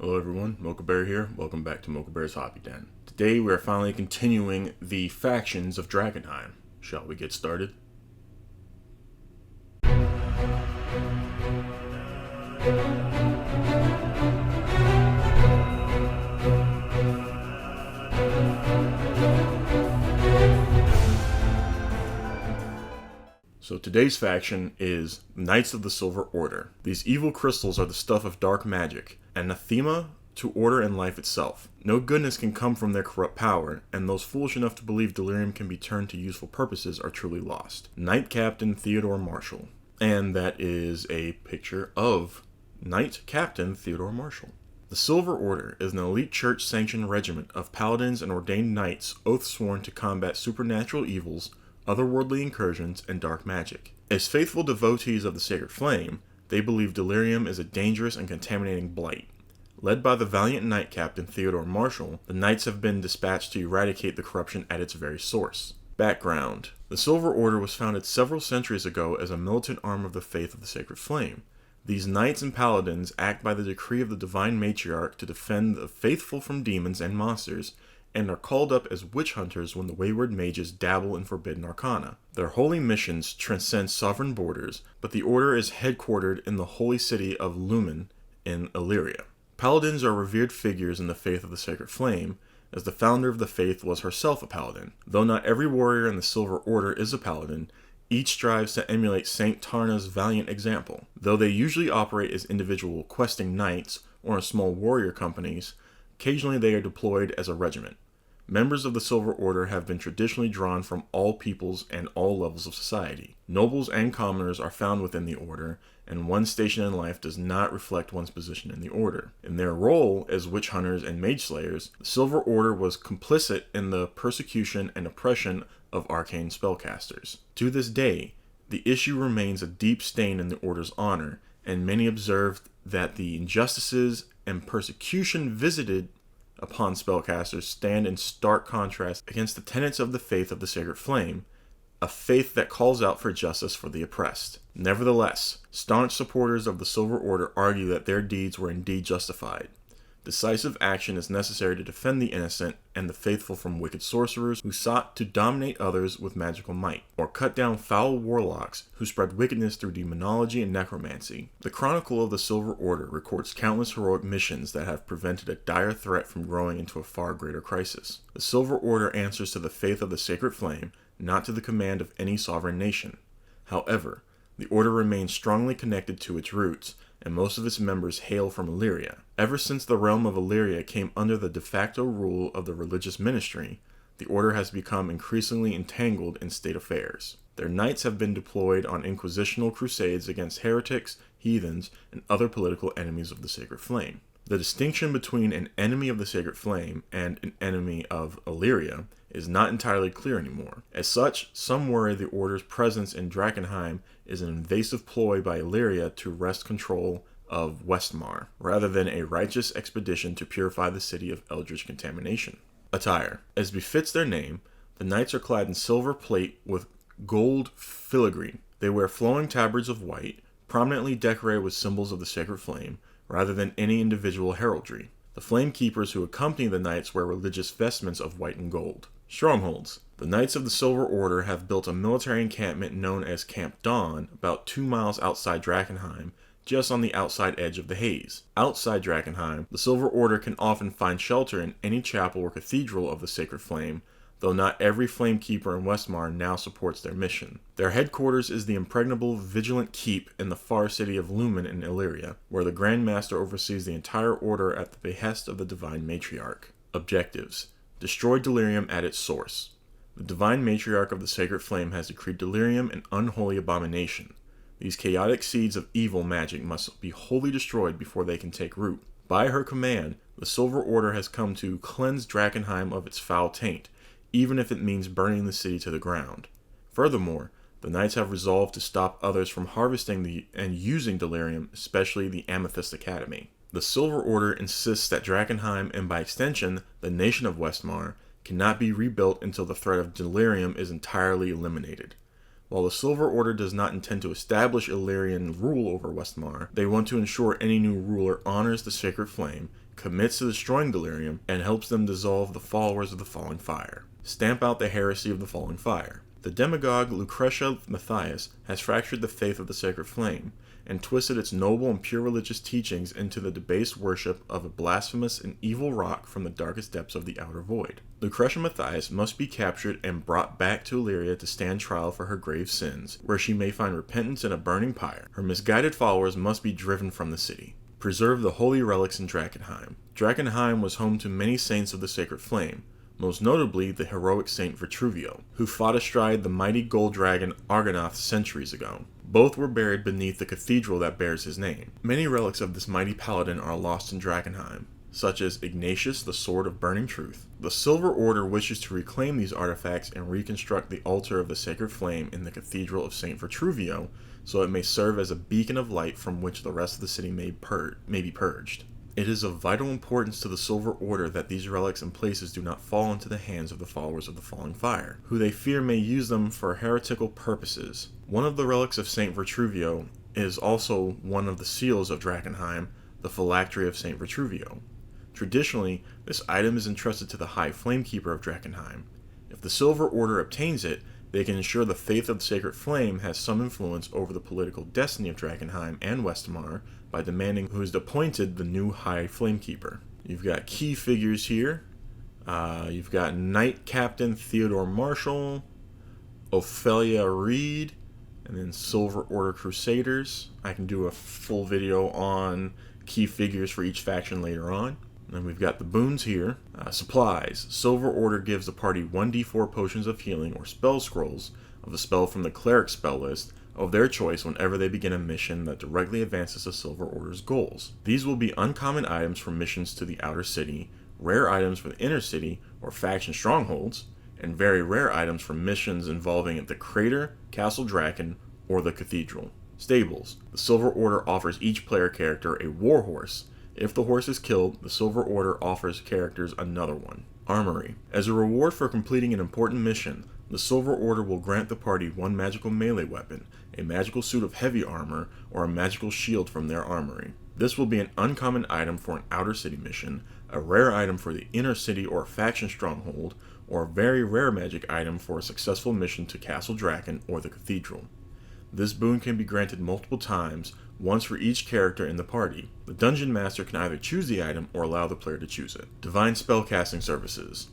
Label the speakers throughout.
Speaker 1: Hello everyone, Mocha Bear here. Welcome back to Mocha Bear's Hobby Den. Today we are finally continuing the factions of Drakkenheim. Shall we get started? So today's faction is Knights of the Silver Order. These evil crystals are the stuff of dark magic, anathema to order and life itself. No goodness can come from their corrupt power, and those foolish enough to believe delirium can be turned to useful purposes are truly lost. Knight Captain Theodore Marshall. And that is a picture of Knight Captain Theodore Marshall. The Silver Order is an elite church-sanctioned regiment of paladins and ordained knights oath-sworn to combat supernatural evils, otherworldly incursions, and dark magic. As faithful devotees of the Sacred Flame, they believe delirium is a dangerous and contaminating blight. Led by the valiant Knight Captain Theodore Marshall, the Knights have been dispatched to eradicate the corruption at its very source. Background: the Silver Order was founded several centuries ago as a militant arm of the faith of the Sacred Flame. These knights and paladins act by the decree of the Divine Matriarch to defend the faithful from demons and monsters, and are called up as witch hunters when the wayward mages dabble in forbidden arcana. Their holy missions transcend sovereign borders, but the order is headquartered in the holy city of Lumen in Illyria. Paladins are revered figures in the faith of the Sacred Flame, as the founder of the faith was herself a paladin. Though not every warrior in the Silver Order is a paladin, each strives to emulate Saint Tarna's valiant example. Though they usually operate as individual questing knights or in small warrior companies, occasionally they are deployed as a regiment. Members of the Silver Order have been traditionally drawn from all peoples and all levels of society. Nobles and commoners are found within the Order, and one's station in life does not reflect one's position in the Order. In their role as witch hunters and mage slayers, the Silver Order was complicit in the persecution and oppression of arcane spellcasters. To this day, the issue remains a deep stain in the Order's honor, and many observe that the injustices and persecution visited upon spellcasters stand in stark contrast against the tenets of the faith of the Sacred Flame, a faith that calls out for justice for the oppressed. Nevertheless, staunch supporters of the Silver Order argue that their deeds were indeed justified. Decisive action is necessary to defend the innocent and the faithful from wicked sorcerers who sought to dominate others with magical might, or cut down foul warlocks who spread wickedness through demonology and necromancy. The Chronicle of the Silver Order records countless heroic missions that have prevented a dire threat from growing into a far greater crisis. The Silver Order answers to the faith of the Sacred Flame, not to the command of any sovereign nation. However, the Order remains strongly connected to its roots, and most of its members hail from Illyria. Ever since the realm of Illyria came under the de facto rule of the religious ministry, the Order has become increasingly entangled in state affairs. Their knights have been deployed on inquisitional crusades against heretics, heathens, and other political enemies of the Sacred Flame. The distinction between an enemy of the Sacred Flame and an enemy of Illyria is not entirely clear anymore. As such, some worry the Order's presence in Drakkenheim is an invasive ploy by Illyria to wrest control of Westmar, rather than a righteous expedition to purify the city of eldritch contamination. Attire. As befits their name, the knights are clad in silver plate with gold filigree. They wear flowing tabards of white, prominently decorated with symbols of the Sacred Flame, rather than any individual heraldry. The flame keepers who accompany the knights wear religious vestments of white and gold. Strongholds. The Knights of the Silver Order have built a military encampment known as Camp Dawn about 2 miles outside Drakkenheim, just on the outside edge of the haze. Outside Drakkenheim, the Silver Order can often find shelter in any chapel or cathedral of the Sacred Flame, though not every Flamekeeper in Westmar now supports their mission. Their headquarters is the impregnable Vigilant Keep in the far city of Lumen in Illyria, where the Grand Master oversees the entire Order at the behest of the Divine Matriarch. Objectives: destroy delirium at its source. The Divine Matriarch of the Sacred Flame has decreed delirium an unholy abomination. These chaotic seeds of evil magic must be wholly destroyed before they can take root. By her command, the Silver Order has come to cleanse Drakkenheim of its foul taint, even if it means burning the city to the ground. Furthermore, the Knights have resolved to stop others from harvesting and using delirium, especially the Amethyst Academy. The Silver Order insists that Drakkenheim, and by extension, the nation of Westmar, cannot be rebuilt until the threat of delirium is entirely eliminated. While the Silver Order does not intend to establish Illyrian rule over Westmar, they want to ensure any new ruler honors the Sacred Flame, commits to destroying Delirium, and helps them dissolve the followers of the Falling Fire. Stamp out the heresy of the Falling Fire. The demagogue Lucretia Matthias has fractured the faith of the Sacred Flame, and twisted its noble and pure religious teachings into the debased worship of a blasphemous and evil rock from the darkest depths of the outer void. Lucretia Matthias must be captured and brought back to Illyria to stand trial for her grave sins, where she may find repentance in a burning pyre. Her misguided followers must be driven from the city. Preserve the holy relics in Drakkenheim. Drakkenheim was home to many saints of the Sacred Flame, most notably the heroic Saint Vitruvio, who fought astride the mighty gold dragon Argonath centuries ago. Both were buried beneath the cathedral that bears his name. Many relics of this mighty paladin are lost in Drakkenheim, such as Ignatius, the Sword of Burning Truth. The Silver Order wishes to reclaim these artifacts and reconstruct the altar of the Sacred Flame in the Cathedral of St. Vitruvio, so it may serve as a beacon of light from which the rest of the city may be purged. It is of vital importance to the Silver Order that these relics and places do not fall into the hands of the followers of the Falling Fire, who they fear may use them for heretical purposes. One of the relics of St. Vitruvio is also one of the seals of Drakkenheim, the phylactery of St. Vitruvio. Traditionally, this item is entrusted to the High Flamekeeper of Drakkenheim. If the Silver Order obtains it, they can ensure the faith of the Sacred Flame has some influence over the political destiny of Drakkenheim and Westmar by demanding who is appointed the new High Flamekeeper. You've got key figures here. You've got Knight Captain Theodore Marshall, Ophelia Reed, and then Silver Order Crusaders. I can do a full video on key figures for each faction later on. And then we've got the Boons here. Supplies. Silver Order gives the party 1d4 potions of healing or spell scrolls of a spell from the cleric spell list of their choice whenever they begin a mission that directly advances the Silver Order's goals. These will be uncommon items for missions to the outer city, rare items for the inner city or faction strongholds, and very rare items for missions involving the Crater, Castle Draken, or the Cathedral. Stables. The Silver Order offers each player character a warhorse. If the horse is killed, the Silver Order offers characters another one. Armory. As a reward for completing an important mission, the Silver Order will grant the party one magical melee weapon, a magical suit of heavy armor, or a magical shield from their armory. This will be an uncommon item for an outer city mission, a rare item for the inner city or faction stronghold, or a very rare magic item for a successful mission to Castle Draken or the Cathedral. This boon can be granted multiple times, once for each character in the party. The Dungeon Master can either choose the item or allow the player to choose it. Divine Spellcasting Services.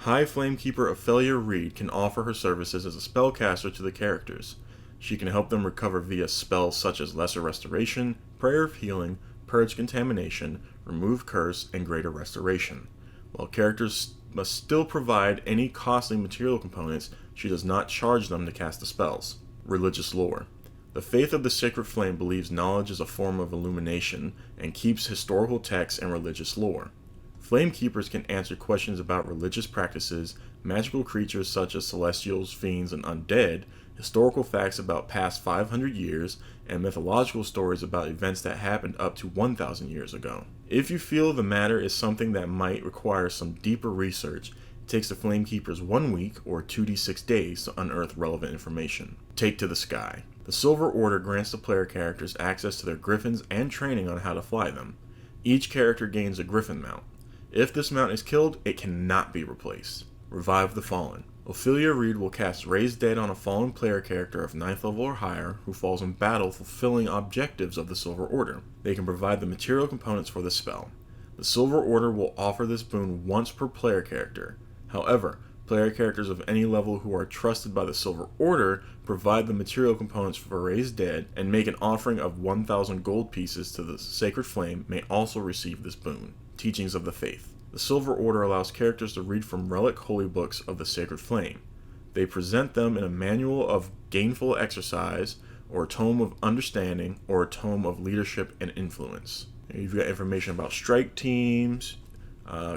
Speaker 1: High Flamekeeper Ophelia Reed can offer her services as a spellcaster to the characters. She can help them recover via spells such as Lesser Restoration, Prayer of Healing, Purge Contamination, Remove Curse, and Greater Restoration. While characters must still provide any costly material components, she does not charge them to cast the spells. Religious Lore. The faith of the Sacred Flame believes knowledge is a form of illumination and keeps historical texts and religious lore. Flamekeepers can answer questions about religious practices, magical creatures such as celestials, fiends, and undead, historical facts about past 500 years, and mythological stories about events that happened up to 1,000 years ago. If you feel the matter is something that might require some deeper research, it takes the Flamekeepers 1 week or 2d6 days to unearth relevant information. Take to the Sky. The Silver Order grants the player characters access to their griffins and training on how to fly them. Each character gains a griffin mount. If this mount is killed, it cannot be replaced. Revive the Fallen. Ophelia Reed will cast Raise Dead on a fallen player character of 9th level or higher who falls in battle fulfilling objectives of the Silver Order. They can provide the material components for the spell. The Silver Order will offer this boon once per player character. However, player characters of any level who are trusted by the Silver Order provide the material components for Raise Dead and make an offering of 1,000 gold pieces to the Sacred Flame may also receive this boon. Teachings of the Faith. The Silver Order allows characters to read from relic holy books of the Sacred Flame. They present them in a manual of gainful exercise, or a tome of understanding, or a tome of leadership and influence. You've got information about strike teams,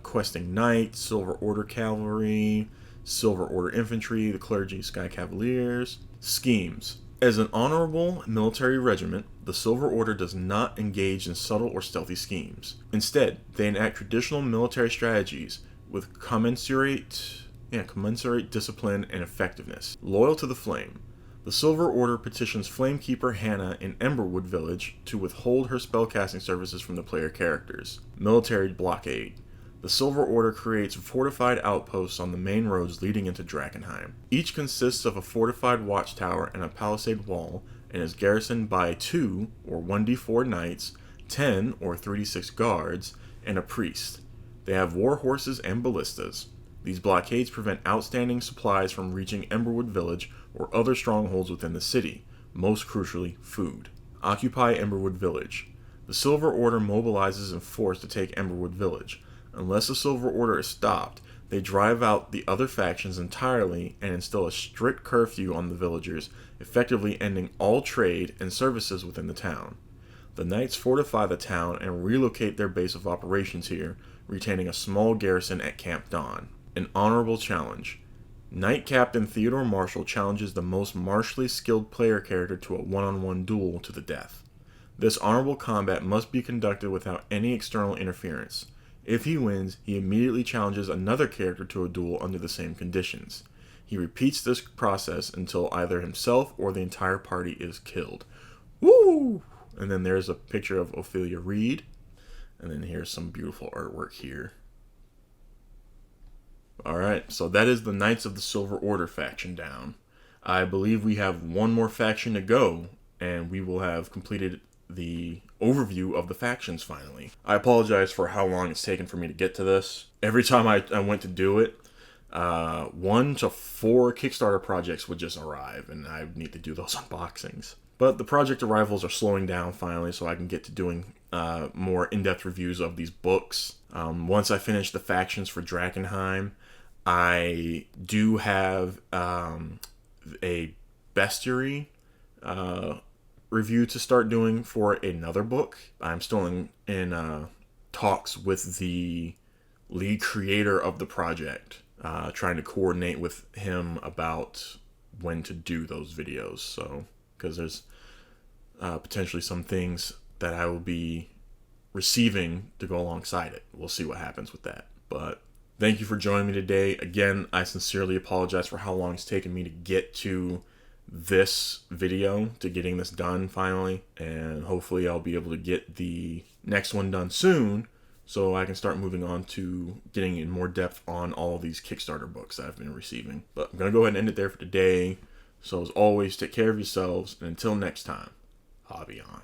Speaker 1: questing knights, Silver Order cavalry, Silver Order infantry, the clergy, Sky Cavaliers. Schemes. As an honorable military regiment, the Silver Order does not engage in subtle or stealthy schemes. Instead, they enact traditional military strategies with commensurate discipline and effectiveness. Loyal to the Flame. The Silver Order petitions Flamekeeper Hannah in Emberwood Village to withhold her spellcasting services from the player characters. Military blockade. The Silver Order creates fortified outposts on the main roads leading into Drakkenheim. Each consists of a fortified watchtower and a palisade wall, and is garrisoned by 2 or 1d4 knights, 10 or 3d6 guards, and a priest. They have war horses and ballistas. These blockades prevent outstanding supplies from reaching Emberwood Village or other strongholds within the city, most crucially, food. Occupy Emberwood Village. The Silver Order mobilizes in force to take Emberwood Village. Unless the Silver Order is stopped, they drive out the other factions entirely and instill a strict curfew on the villagers, effectively ending all trade and services within the town. The Knights fortify the town and relocate their base of operations here, retaining a small garrison at Camp Dawn. An honorable challenge. Knight Captain Theodore Marshall challenges the most martially skilled player character to a one-on-one duel to the death. This honorable combat must be conducted without any external interference. If he wins, he immediately challenges another character to a duel under the same conditions. He repeats this process until either himself or the entire party is killed. Woo! And then there's a picture of Ophelia Reed. And then here's some beautiful artwork here. Alright, so that is the Knights of the Silver Order faction down. I believe we have one more faction to go, and we will have completed the overview of the factions finally. I apologize for how long it's taken for me to get to this. Every time I went to do it, 1 to 4 Kickstarter projects would just arrive, and I need to do those unboxings. But the project arrivals are slowing down finally, so I can get to doing more in-depth reviews of these books. Once I finish the factions for Drakkenheim, I do have a bestiary review to start doing for another book. I'm still in talks with the lead creator of the project, trying to coordinate with him about when to do those videos. So, because there's potentially some things that I will be receiving to go alongside it. We'll see what happens with that. But thank you for joining me today. Again, I sincerely apologize for how long it's taken me to get to this video, to getting this done finally, and hopefully I'll be able to get the next one done soon so I can start moving on to getting in more depth on all of these Kickstarter books that I've been receiving. But I'm going to go ahead and end it there for today. So as always, take care of yourselves, and until next time, hobby on.